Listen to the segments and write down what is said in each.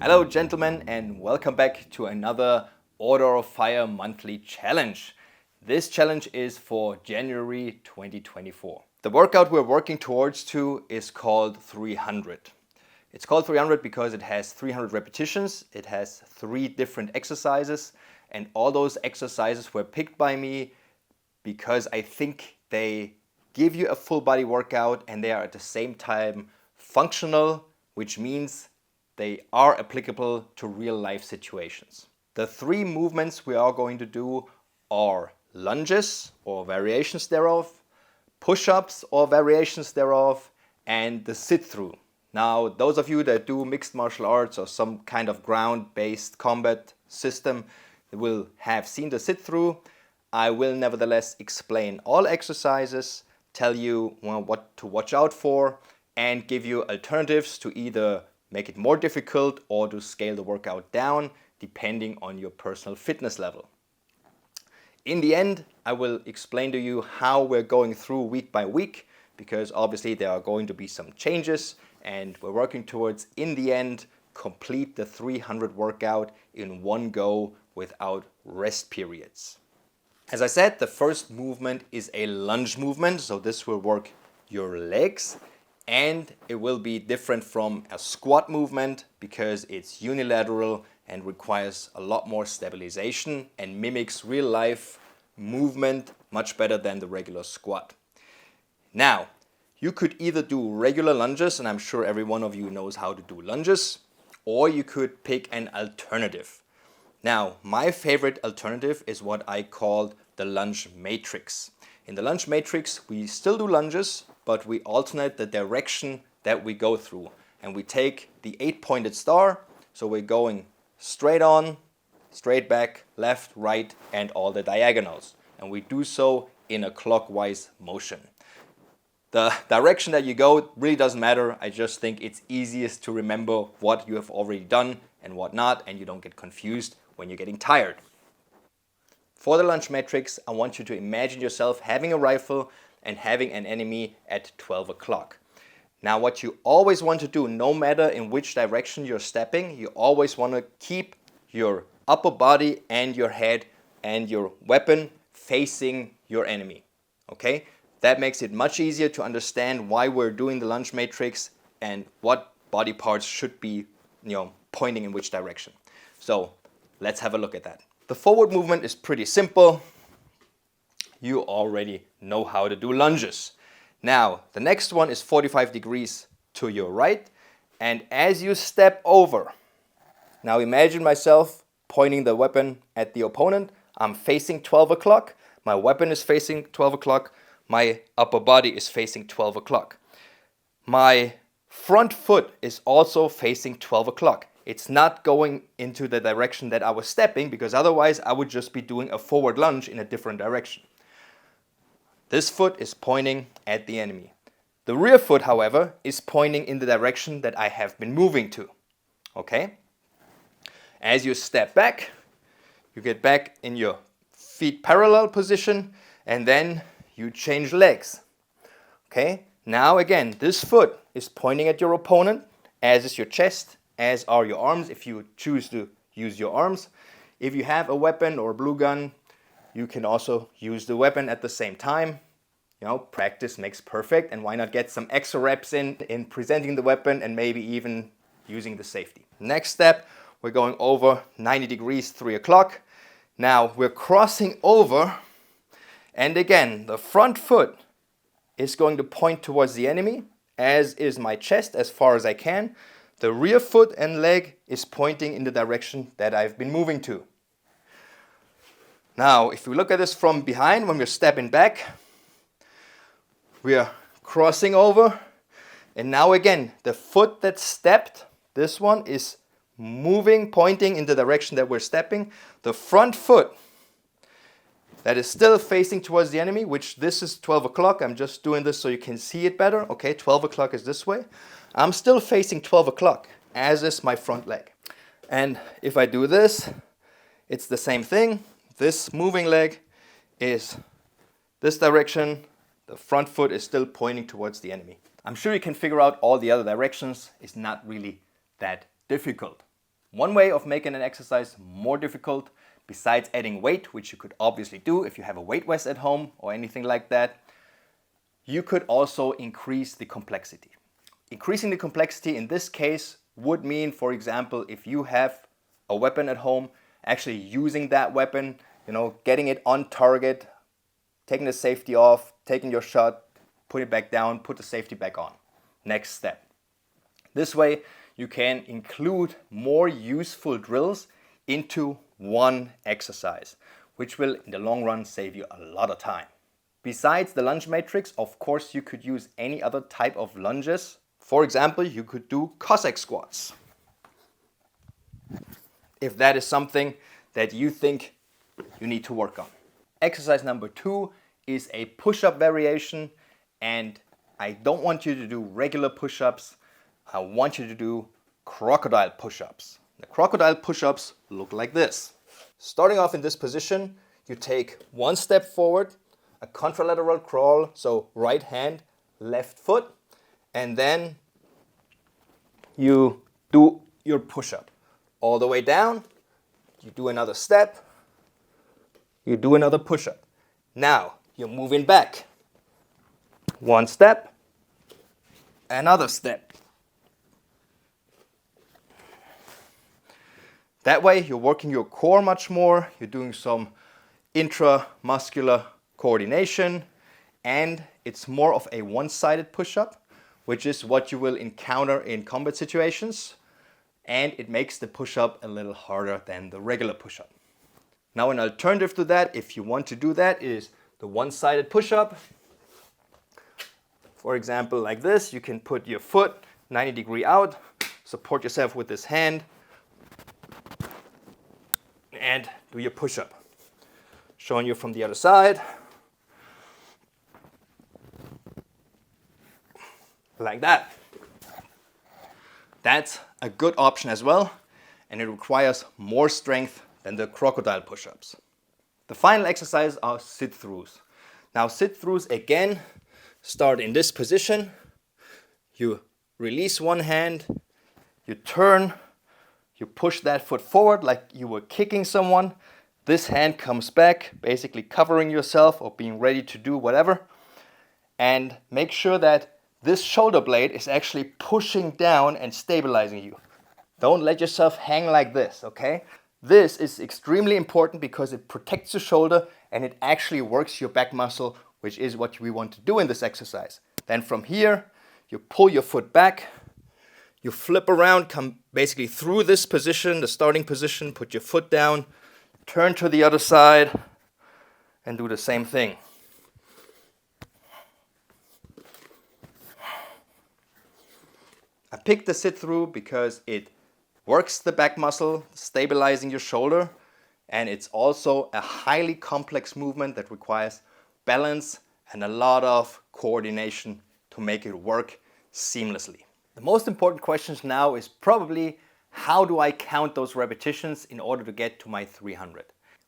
Hello gentlemen, and welcome back to another Order of Fire monthly challenge. This challenge is for January 2024. The workout we're working towards is called 300. It's called 300 because it has 300 repetitions, it has 3 different exercises, and all those exercises were picked by me because I think they give you a full body workout and they are at the same time functional, which means they are applicable to real life situations. The 3 movements we are going to do are lunges or variations thereof, push-ups or variations thereof, and the sit-through. Now, those of you that do mixed martial arts or some kind of ground-based combat system will have seen the sit-through. I will nevertheless explain all exercises, tell you what to watch out for, and give you alternatives to either make it more difficult or to scale the workout down depending on your personal fitness level. In the end, I will explain to you how we're going through week by week, because obviously there are going to be some changes and we're working towards, in the end, complete the 300 workout in one go without rest periods. As I said, the first movement is a lunge movement, so this will work your legs. And it will be different from a squat movement because it's unilateral and requires a lot more stabilization and mimics real life movement much better than the regular squat. Now, you could either do regular lunges, and I'm sure every one of you knows how to do lunges, or you could pick an alternative. Now, my favorite alternative is what I call the lunge matrix. In the lunge matrix, we still do lunges, but we alternate the direction that we go through. And we take the 8-pointed star, so we're going straight on, straight back, left, right, and all the diagonals. And we do so in a clockwise motion. The direction that you go really doesn't matter. I just think it's easiest to remember what you have already done and what not, and you don't get confused when you're getting tired. For the lunge matrix, I want you to imagine yourself having a rifle and having an enemy at 12 o'clock. Now, what you always want to do, no matter in which direction you're stepping, you always want to keep your upper body and your head and your weapon facing your enemy. Okay? That makes it much easier to understand why we're doing the lunge matrix and what body parts should be, pointing in which direction. So, let's have a look at that. The forward movement is pretty simple. You already know how to do lunges. Now, the next one is 45 degrees to your right. And as you step over, now imagine myself pointing the weapon at the opponent. I'm facing 12 o'clock. My weapon is facing 12 o'clock. My upper body is facing 12 o'clock. My front foot is also facing 12 o'clock. It's not going into the direction that I was stepping, because otherwise I would just be doing a forward lunge in a different direction. This foot is pointing at the enemy. The rear foot, however, is pointing in the direction that I have been moving to. Okay? As you step back, you get back in your feet parallel position, and then you change legs. Okay? Now again, this foot is pointing at your opponent, as is your chest, as are your arms if you choose to use your arms. If you have a weapon or a blue gun, you can also use the weapon at the same time. Practice makes perfect, and why not get some extra reps in presenting the weapon and maybe even using the safety. Next step, we're going over 90 degrees, 3 o'clock. Now we're crossing over, and again, the front foot is going to point towards the enemy, as is my chest as far as I can. The rear foot and leg is pointing in the direction that I've been moving to. Now, if we look at this from behind, when we're stepping back, we are crossing over. And now again, the foot that stepped, this one is moving, pointing in the direction that we're stepping. The front foot that is still facing towards the enemy, which this is 12 o'clock. I'm just doing this so you can see it better. Okay, 12 o'clock is this way. I'm still facing 12 o'clock, as is my front leg. And if I do this, it's the same thing. This moving leg is this direction. The front foot is still pointing towards the enemy. I'm sure you can figure out all the other directions. It's not really that difficult. One way of making an exercise more difficult, besides adding weight, which you could obviously do if you have a weight vest at home or anything like that, you could also increase the complexity. Increasing the complexity in this case would mean, for example, if you have a weapon at home, actually using that weapon, getting it on target, taking the safety off, taking your shot, put it back down, put the safety back on. Next step. This way you can include more useful drills into one exercise, which will in the long run save you a lot of time. Besides the lunge matrix, of course, you could use any other type of lunges. For example, you could do Cossack squats, if that is something that you think you need to work on. Exercise number 2 is a push-up variation, and I don't want you to do regular push-ups. I want you to do crocodile push-ups. The crocodile push-ups look like this. Starting off in this position, you take one step forward, a contralateral crawl, so right hand, left foot, and then you do your push-up. All the way down, you do another step, you do another push-up. Now, you're moving back. One step, another step. That way, you're working your core much more, you're doing some intramuscular coordination, and it's more of a one-sided push-up, which is what you will encounter in combat situations, and it makes the push-up a little harder than the regular push-up. Now, an alternative to that, if you want to do that, is the one-sided push-up. For example, like this, you can put your foot 90 degrees out, support yourself with this hand, and do your push-up. Showing you from the other side. Like that. That's a good option as well, and it requires more strength than the crocodile push-ups. The final exercise are sit-throughs. Now sit-throughs again start in this position. You release one hand, you turn, you push that foot forward like you were kicking someone. This hand comes back, basically covering yourself or being ready to do whatever. And make sure that this shoulder blade is actually pushing down and stabilizing you. Don't let yourself hang like this, okay? This is extremely important because it protects your shoulder and it actually works your back muscle, which is what we want to do in this exercise. Then from here, you pull your foot back, you flip around, come basically through this position, the starting position, put your foot down, turn to the other side, and do the same thing. I picked the sit-through because it works the back muscle, stabilizing your shoulder, and it's also a highly complex movement that requires balance and a lot of coordination to make it work seamlessly. The most important questions now is probably, how do I count those repetitions in order to get to my 300?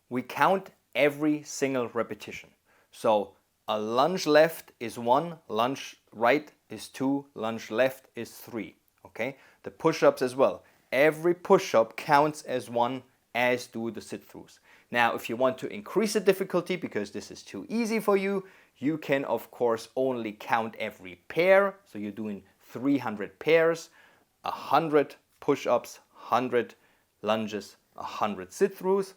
We count every single repetition. So a lunge left is 1, lunge right is 2, lunge left is 3. Okay? The push-ups as well. Every push-up counts as 1, as do the sit-throughs. Now, if you want to increase the difficulty because this is too easy for you, you can of course only count every pair. So you're doing 300 pairs, 100 push-ups, 100 lunges, 100 sit-throughs.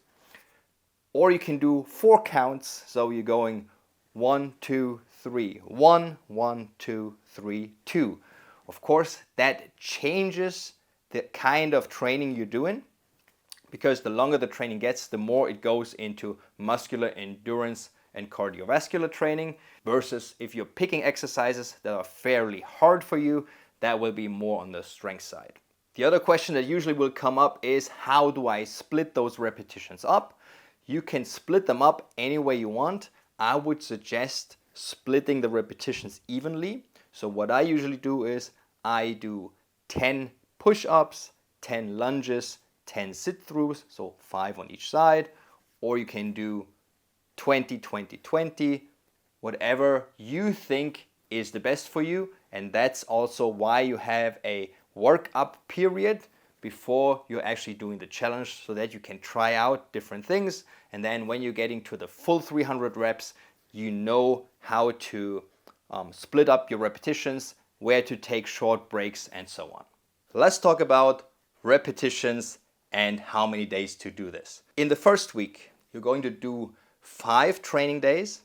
Or you can do 4 counts, so you're going 1, 2, 3, 1, 1, 2, 3, 2. Of course, that changes the kind of training you're doing, because the longer the training gets, the more it goes into muscular endurance and cardiovascular training, versus if you're picking exercises that are fairly hard for you, that will be more on the strength side. The other question that usually will come up is, how do I split those repetitions up? You can split them up any way you want. I would suggest splitting the repetitions evenly. So what I usually do is I do 10 push-ups, 10 lunges, 10 sit-throughs, so 5 on each side, or you can do 20, 20, 20, whatever you think is the best for you. And that's also why you have a work-up period, before you're actually doing the challenge so that you can try out different things. And then when you're getting to the full 300 reps, you know how to split up your repetitions, where to take short breaks, and so on. Let's talk about repetitions and how many days to do this. In the first week, you're going to do 5 training days,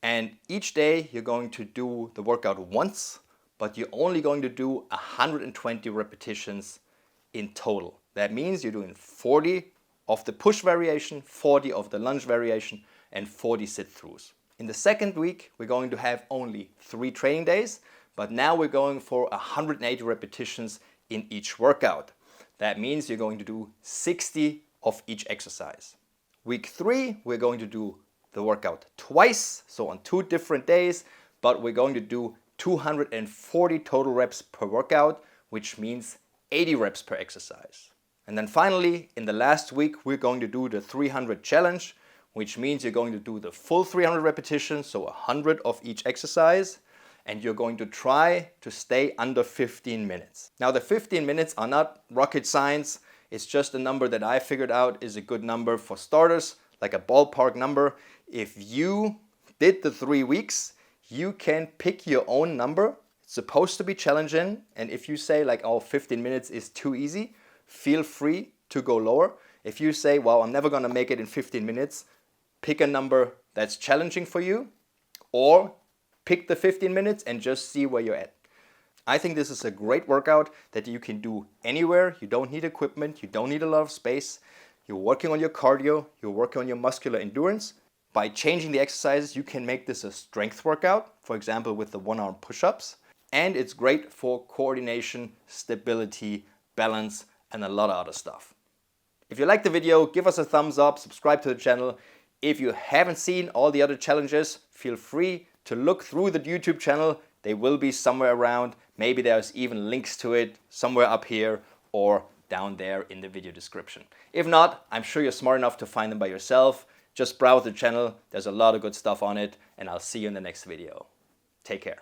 and each day you're going to do the workout once, but you're only going to do 120 repetitions in total. That means you're doing 40 of the push variation, 40 of the lunge variation, and 40 sit-throughs. In the second week, we're going to have only 3 training days, but now we're going for 180 repetitions in each workout. That means you're going to do 60 of each exercise. Week 3, we're going to do the workout twice, so on 2 different days, but we're going to do 240 total reps per workout, which means 80 reps per exercise. And then finally, in the last week, we're going to do the 300 challenge, which means you're going to do the full 300 repetitions, so 100 of each exercise, and you're going to try to stay under 15 minutes. Now, the 15 minutes are not rocket science. It's just a number that I figured out is a good number for starters, like a ballpark number. If you did the 3 weeks, you can pick your own number. It's supposed to be challenging, and if you say like, oh, 15 minutes is too easy, feel free to go lower. If you say, well, I'm never gonna make it in 15 minutes, pick a number that's challenging for you, or pick the 15 minutes and just see where you're at. I think this is a great workout that you can do anywhere. You don't need equipment, you don't need a lot of space. You're working on your cardio, you're working on your muscular endurance. By changing the exercises, you can make this a strength workout, for example, with the 1-arm push-ups. And it's great for coordination, stability, balance, and a lot of other stuff. If you like the video, give us a thumbs up, subscribe to the channel. If you haven't seen all the other challenges, feel free to look through the YouTube channel. They will be somewhere around. Maybe there's even links to it somewhere up here or down there in the video description. If not, I'm sure you're smart enough to find them by yourself. Just browse the channel. There's a lot of good stuff on it, and I'll see you in the next video. Take care.